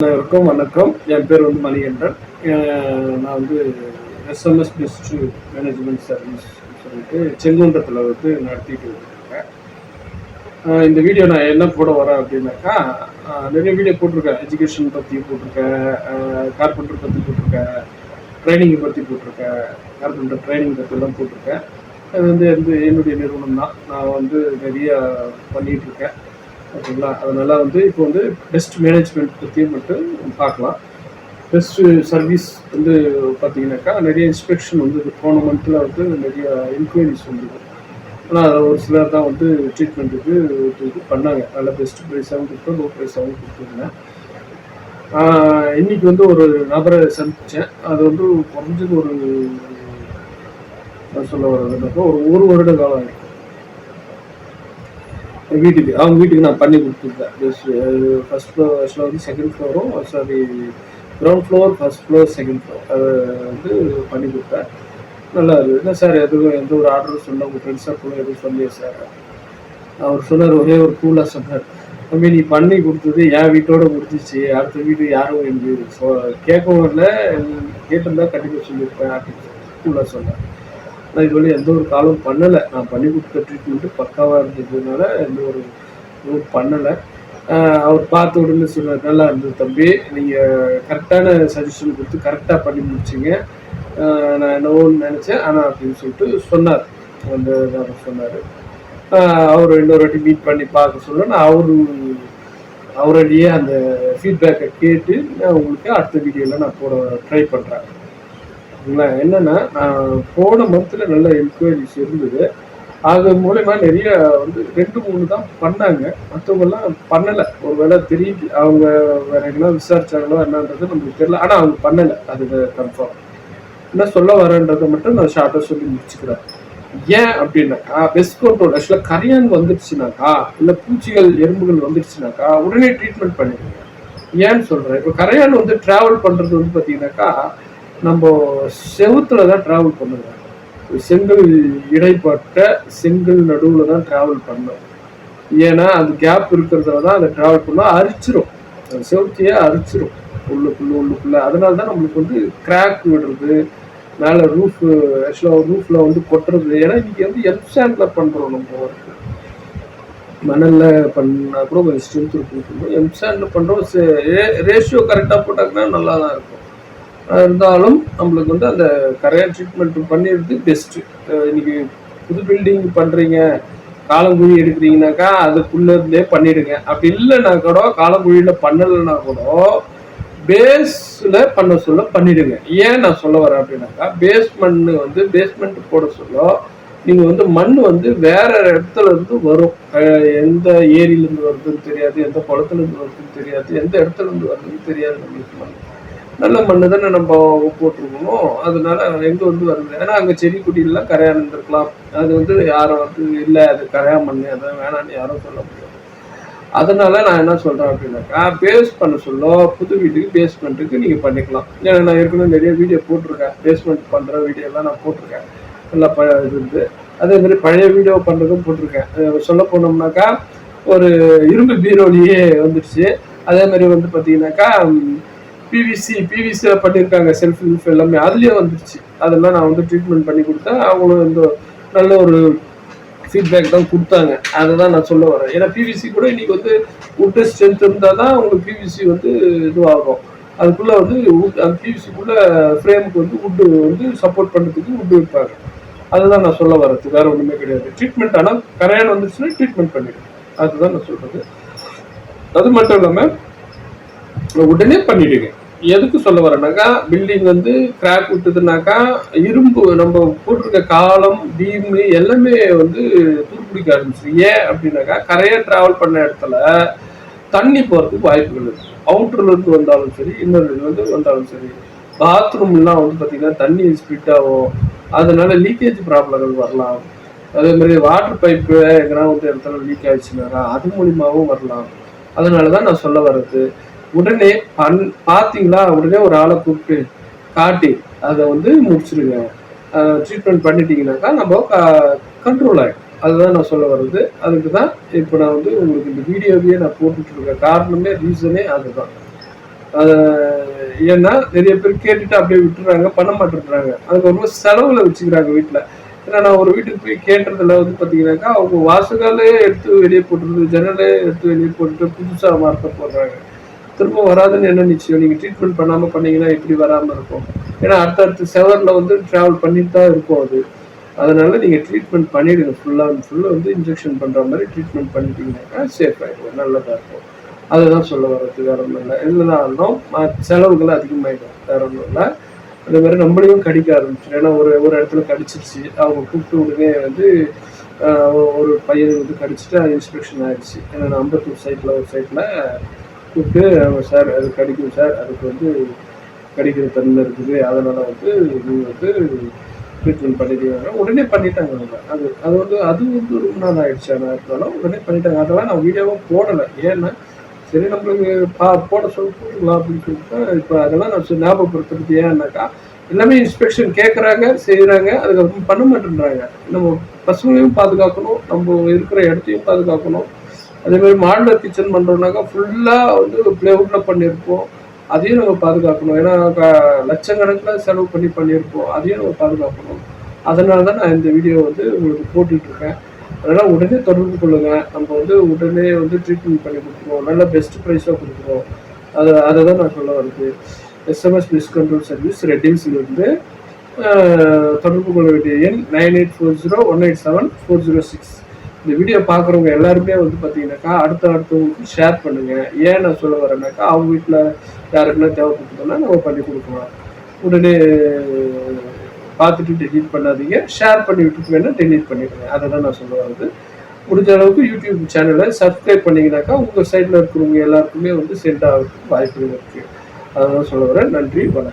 அனைவருக்கும் வணக்கம். என் பேர் மணிகண்டன். நான் எஸ்எம்எஸ் பெஸ்ட் மேனேஜ்மெண்ட் சர்வீஸ் சொல்லிட்டு செங்குன்றத்தில் நடத்திட்டு இருக்கேன். இந்த வீடியோ நான் என்ன போட வரேன் அப்படின்னாக்கா, நிறைய வீடியோ போட்டிருக்கேன். எஜுகேஷன் பற்றி போட்டிருக்கேன், கார்பெண்டர் பற்றி போட்டிருக்கேன், ட்ரைனிங்கை பற்றி போட்டிருக்கேன், கார்பெண்டர் ட்ரைனிங் பற்றிலாம் போட்டிருக்கேன். அது என்னுடைய நிறுவனம் தான். நான் நிறைய பண்ணிகிட்ருக்கேன். ஓகேங்களா. அதனால் இப்போ பெஸ்ட் மேனேஜ்மெண்ட் பற்றி மட்டும் பார்க்கலாம். பெஸ்ட்டு சர்வீஸ் பார்த்தீங்கன்னாக்கா, நிறைய இன்ஸ்பெக்ஷன் போன மந்தில் நிறைய என்கொயரிஸ் வந்தது. ஆனால் அதை ஒரு சிலர் தான் ட்ரீட்மெண்ட்டுக்கு இது பண்ணாங்க. அதில் பெஸ்ட் ப்ரைஸாகவும் கொடுத்தோம், லோ ப்ரைஸாகவும் கொடுத்துருந்தேன். இன்றைக்கி ஒரு நபரை சந்தித்தேன். அது குறைஞ்சது ஒரு சொல்ல வர்றதுனாக்கா ஒரு வருட காலம் ஆகிடும். அவங்க வீட்டுக்கு நான் பண்ணி கொடுத்துருக்கேன். ஃபர்ஸ்ட் ஃப்ளோர் செகண்ட் ஃப்ளோரும் ground floor, first floor, second floor அதை பண்ணி கொடுத்தேன். நல்லா இருக்குது. என்ன சார் எந்த ஒரு ஆர்டரும் சொல்ல உங்கள் ஃப்ரெண்ட்ஸாக கூட எதுவும் சொல்லியே சார். அவர் சொன்னார், ஒரே ஒரு கூலாக சொன்னார், தம்பி நீ பண்ணி கொடுத்தது என் வீட்டோட முடிஞ்சிச்சு, அடுத்த வீடு யாரும் எனக்கு கேட்கவும் இல்லை, கேட்டிருந்தா கண்டிப்பாக சொல்லியிருப்பேன் அப்படின்னு கூலாக சொன்னார். நான் இதுவரை எந்த ஒரு காலம் பண்ணலை. நான் பண்ணி கொடுத்த ட்ரீட்மெண்ட்டு பக்காவாக இருந்ததுனால எந்த ஒரு இதுவும் பண்ணலை. அவர் பார்த்த உடனே சொன்னார், நல்லா இருந்தது தம்பி, நீங்கள் கரெக்டான சஜஷன் கொடுத்து கரெக்டாக பண்ணி முடிச்சிங்க, நான் என்னவோன்னு நினச்சேன் ஆனால் அப்படின்னு சொல்லிட்டு சொன்னார். சொன்னார். அவர் இன்னொரு வாட்டி மீட் பண்ணி பார்க்க சொல்ல நான் அவருடைய அந்த ஃபீட்பேக்கை கேட்டு நான் உங்களுக்கு அடுத்த வீடியோவில் நான் போட ட்ரை பண்ணுறேன். என்னன்னா, நான் போன மந்த்தில் நல்ல என்கொயரிஸ் இருந்தது. அது மூலமா நிறைய 2-3 தான் பண்ணாங்க. மற்றவங்கெல்லாம் பண்ணலை. ஒரு வேளை தெரியுது, அவங்க வேற எங்கன்னா விசாரிச்சாங்களோ என்னன்றது நம்மளுக்கு தெரியல. ஆனால் அவங்க பண்ணலை, அது கன்ஃபார்ம். என்ன சொல்ல வரேன்றதை மட்டும் நான் ஷார்ட்டாக சொல்லி முடிச்சுக்கிறேன். ஏன் அப்படின்னாக்கா, பெஸ்ட் கண்ட்ரோல் ஆக்சுவலாக கரையான் வந்துடுச்சுனாக்கா, இல்லை பூச்சிகள் எறும்புகள் வந்துடுச்சுனாக்கா உடனே ட்ரீட்மெண்ட் பண்ணிடுங்க. ஏன்னு சொல்கிறேன், இப்போ கரையான் ட்ராவல் பண்ணுறது பார்த்தீங்கன்னாக்கா, நம்ம செவுத்துல தான் ட்ராவல் பண்ணுறோம். செங்கல் இடைப்பட்ட செங்கல் நடுவில் தான் ட்ராவல் பண்ணோம். ஏன்னா அது கேப் இருக்கிறதுல தான் அதை ட்ராவல் பண்ணால் அரிச்சிரும், செவுத்தையே அரிச்சிரும் உள்ளுக்குள்ளே. அதனால தான் நம்மளுக்கு கிராக் விடுறது, மேலே ரூஃபில் கொட்டுறது. ஏன்னா இன்னைக்கு எம்சாண்டில் பண்ணுறோம். நம்ம ஒர்க்கு மணலில் பண்ணால் கூட கொஞ்சம் ஸ்ட்ரென்த் இருக்கும். எம்சாண்டில் பண்ணுறோம். ரேஷியோ கரெக்டாக போட்டாங்கன்னா நல்லா தான் இருக்கும். இருந்தாலும் நம்மளுக்கு அந்த கரையான் ட்ரீட்மெண்ட் பண்ணிடுறது பெஸ்ட்டு. இன்னைக்கு புது பில்டிங் பண்ணுறீங்க, காலங்குழி எடுக்கிறீங்கனாக்கா அதுக்குள்ளே பண்ணிடுங்க. அப்படி இல்லைன்னா கூட காலங்குழியில் பண்ணலைன்னா கூட பேஸில் பண்ண சொல்ல பண்ணிடுங்க. ஏன் நான் சொல்ல வரேன் அப்படின்னாக்கா, பேஸ்மெண்ட் போட சொல்ல நீங்கள் மண் வேற இடத்துல இருந்து வரும். எந்த ஏரியிலேருந்து வருதுன்னு தெரியாது, எந்த குளத்துலேருந்து வருதுன்னு தெரியாது, எந்த இடத்துல இருந்து வருதுன்னு தெரியாது. நம்மளுக்கு மண் நல்ல மண்ணு தானே நம்ம போட்டிருக்கணும். அதனால எங்கே வருது, ஏன்னா அங்கே செடி குட்டிலாம் கரையான் இருந்திருக்கலாம். அது யாரும் இல்லை, அது கரையா மண், அதான் வேணான்னு யாரும் சொல்ல முடியாது. அதனால நான் என்ன சொல்கிறேன் அப்படின்னாக்கா, பேஸ் பண்ண சொல்ல புது வீட்டுக்கு பேஸ்மெண்ட்டுக்கு நீங்கள் பண்ணிக்கலாம். ஏன்னா நான் ஏற்கனவே நிறைய வீடியோ போட்டிருக்கேன், பேஸ்மெண்ட் பண்ணுற வீடியோலாம் நான் போட்டிருக்கேன். நல்லா இது அதே மாதிரி பழைய வீடியோ பண்ணுறதும் போட்டிருக்கேன். சொல்ல போனோம்னாக்கா, ஒரு இரும்பு பீரோலியே வந்துடுச்சு. அதே மாதிரி பார்த்தீங்கன்னாக்கா பிவிசி பண்ணியிருக்காங்க, செல்ஃப் எல்லாமே அதுலேயே வந்துடுச்சு. அதெல்லாம் நான் ட்ரீட்மெண்ட் பண்ணி கொடுத்தேன். அவங்களும் நல்ல ஒரு ஃபீட்பேக் தான் கொடுத்தாங்க. அதை தான் நான் சொல்ல வரேன். ஏன்னா பிவிசி கூட இன்னைக்கு உட்டு ஸ்ட்ரென்த் இருந்தால் தான் உங்களுக்கு பிவிசி இதுவாகும். அதுக்குள்ளே அந்த பிவிசிக்குள்ளே ஃப்ரேமுக்கு உட்டு சப்போர்ட் பண்ணுறதுக்கு உட்டு வைப்பாங்க. அதுதான் நான் சொல்ல வரது, வேற ஒன்றுமே கிடையாது. ட்ரீட்மெண்ட் ஆனால் கரையான் வந்துச்சுன்னா ட்ரீட்மெண்ட் பண்ணிடுங்க, அதுதான் நான் சொல்கிறது. அது மட்டும் இல்லாமல் உடனே பண்ணிடுங்க. எதுக்கு சொல்ல வரேன்னாக்கா, பில்டிங் கிராக் விட்டுதுனாக்கா இரும்பு நம்ம போட்டிருக்க காலம் பீமு எல்லாமே துருப்பிடிக்க ஆரம்பிச்சு. ஏன் அப்படின்னாக்கா, கரையை டிராவல் பண்ண இடத்துல தண்ணி போகிறதுக்கு வாய்ப்புகள் இருக்கு. அவுட்டர்ல இருந்து வந்தாலும் சரி, இன்னொரு வந்தாலும் சரி. பாத்ரூம்லாம் பார்த்தீங்கன்னா தண்ணி ஸ்பிட் ஆகும். அதனால லீக்கேஜ் ப்ராப்ளங்கள் வரலாம். அதே மாதிரி வாட்டர் பைப்பு எங்கன்னா இடத்துல லீக் ஆயிடுச்சுனாக்கா அது மூலியமாகவும் வரலாம். அதனால தான் நான் சொல்ல வர்றது, உடனே பார்த்தீங்களா உடனே ஒரு ஆளை கூப்பிட்டு காட்டி அதை முடிச்சிருங்க. ட்ரீட்மெண்ட் பண்ணிட்டீங்கன்னாக்கா நம்ம கண்ட்ரோல் ஆகிடும். அதுதான் நான் சொல்ல வர்றது. அதுக்கு தான் இப்போ நான் உங்களுக்கு இந்த வீடியோவையே நான் போட்டுட்டு இருக்க காரணமே, ரீசனே அதுதான். அதை ஏன்னா நிறைய பேர் கேட்டுட்டு அப்படியே விட்டுறாங்க, பண்ண மாட்டேன்றாங்க. அதுக்கு ரொம்ப செலவுல வச்சுக்கிறாங்க வீட்டில். ஏன்னா நான் ஒரு வீட்டுக்கு போய் கேட்டதுல வந்து பார்த்தீங்கன்னாக்கா, அவங்க வாசகாலே எடுத்து வெளியே போட்டுறது, ஜன்னலே எடுத்து வெளியே போட்டுட்டு புதுசாக மார்க்க போடுறாங்க. திரும்ப வராதுன்னு என்ன நிச்சயம்? நீங்கள் ட்ரீட்மெண்ட் பண்ணாமல் பண்ணீங்கன்னா எப்படி வராமல் இருக்கும்? ஏன்னா அடுத்தடுத்து செவரில் வந்து ட்ராவல் பண்ணிட்டு தான் இருக்கும் அது. அதனால நீங்கள் ட்ரீட்மெண்ட் பண்ணிடுங்க. ஃபுல்லாக அண்ட் ஃபுல்லாக வந்து இன்ஜெக்ஷன் பண்ணுற மாதிரி ட்ரீட்மெண்ட் பண்ணிட்டீங்கன்னாக்கா சேஃப் ஆகிடும், நல்லதாக இருக்கும். அதுதான் சொல்ல வர்றது, வேற ஒன்றும் இல்லை. இல்லைனாலும் செலவுகள் அதிகமாகிடும், வேற ஒன்றும் இல்லை. அதே மாதிரி நம்மளையும் கடிக்க ஆரம்பிச்சிடும். ஏன்னா ஒரு ஒரு இடத்துல கடிச்சிருச்சு, அவங்க கூப்பிட்டு உடனே வந்து ஒரு பையன் வந்து கடிச்சிட்டு இன்ஸ்பெக்ஷன் ஆயிடுச்சு. ஏன்னா அம்பத்தூர் சைட்டில் ஒரு சைட்டில் கூப்பிட்டு, சார் அது கடிக்கும் சார், அதுக்கு வந்து கடிக்கிற தன்மை இருக்குது, அதனால் வந்து நீங்கள் வந்து ட்ரீட்மெண்ட் பண்ணிடுவாங்க. உடனே பண்ணிட்டாங்க அவங்க. அது அது வந்து அது வந்து ரொம்ப நாள் ஆயிடுச்சு. ஆனால் இருந்தாலும் உடனே பண்ணிட்டாங்க. அதெல்லாம் நான் வீடியோவாக போடலை. ஏன்னா சரி நம்மளுக்கு போட சொல்லி போட்டுக்கலாம் அப்படின்னு சொல்லிட்டு இப்போ அதெல்லாம் நான் ஞாபகப்படுத்துறது. ஏன்னாக்கா எல்லாமே இன்ஸ்பெக்ஷன் கேட்குறாங்க, செய்கிறாங்க, அதுக்கப்புறம் பண்ண மாட்டேன்றாங்க. நம்ம பசங்களையும் பாதுகாக்கணும், நம்ம இருக்கிற இடத்தையும் பாதுகாக்கணும். அதே மாதிரி மாடுலர் கிச்சன் பண்ணுறோம்னாக்கா ஃபுல்லாக வந்து ப்ளேவுட்டில் பண்ணியிருப்போம், அதையும் நம்ம பாதுகாக்கணும். ஏன்னா லட்சக்கணக்கில் செலவு பண்ணியிருப்போம், அதையும் நம்ம பாதுகாக்கணும். அதனால தான் நான் இந்த வீடியோ வந்து உங்களுக்கு போட்டுட்ருக்கேன். அதனால் உடனே தொடர்பு கொள்ளுங்கள். நம்ம வந்து உடனே வந்து ட்ரீட்மெண்ட் பண்ணி கொடுக்குறோம், நல்ல பெஸ்ட் ப்ரைஸாக கொடுக்குறோம். அதை தான் நான் சொல்ல வருது. எஸ்எம்எஸ் மிஸ்கண்ட்ரோல் சர்வீஸ் ரெட்டில்ஸ்லேருந்து தொடர்பு கொள்ள வேண்டிய எண் 9840187406. இந்த வீடியோ பார்க்குறவங்க எல்லாருமே வந்து பார்த்தீங்கன்னாக்கா அடுத்தவங்களுக்கு ஷேர் பண்ணுங்கள். ஏன் நான் சொல்ல வரேன்னாக்கா அவங்க வீட்டில் யாருக்குன்னா தேவைப்பட்டதுன்னா நம்ம பண்ணி கொடுக்கலாம். உடனே பார்த்துட்டு டெலீட் பண்ணாதீங்க, ஷேர் பண்ணி விட்டுட்டு வேணால் டெலீட் பண்ணிடுங்க. அதை தான் நான் சொல்ல வருது. முடிஞ்ச அளவுக்கு யூடியூப் சேனலை சப்ஸ்கிரைப் பண்ணிங்கனாக்கா உங்கள் சைடில் இருக்கிறவங்க எல்லாருக்குமே வந்து சென்ட் ஆகிறதுக்கு வாய்ப்புகள் இருக்குது. அதை தான் சொல்ல வரேன். நன்றி, வணக்கம்.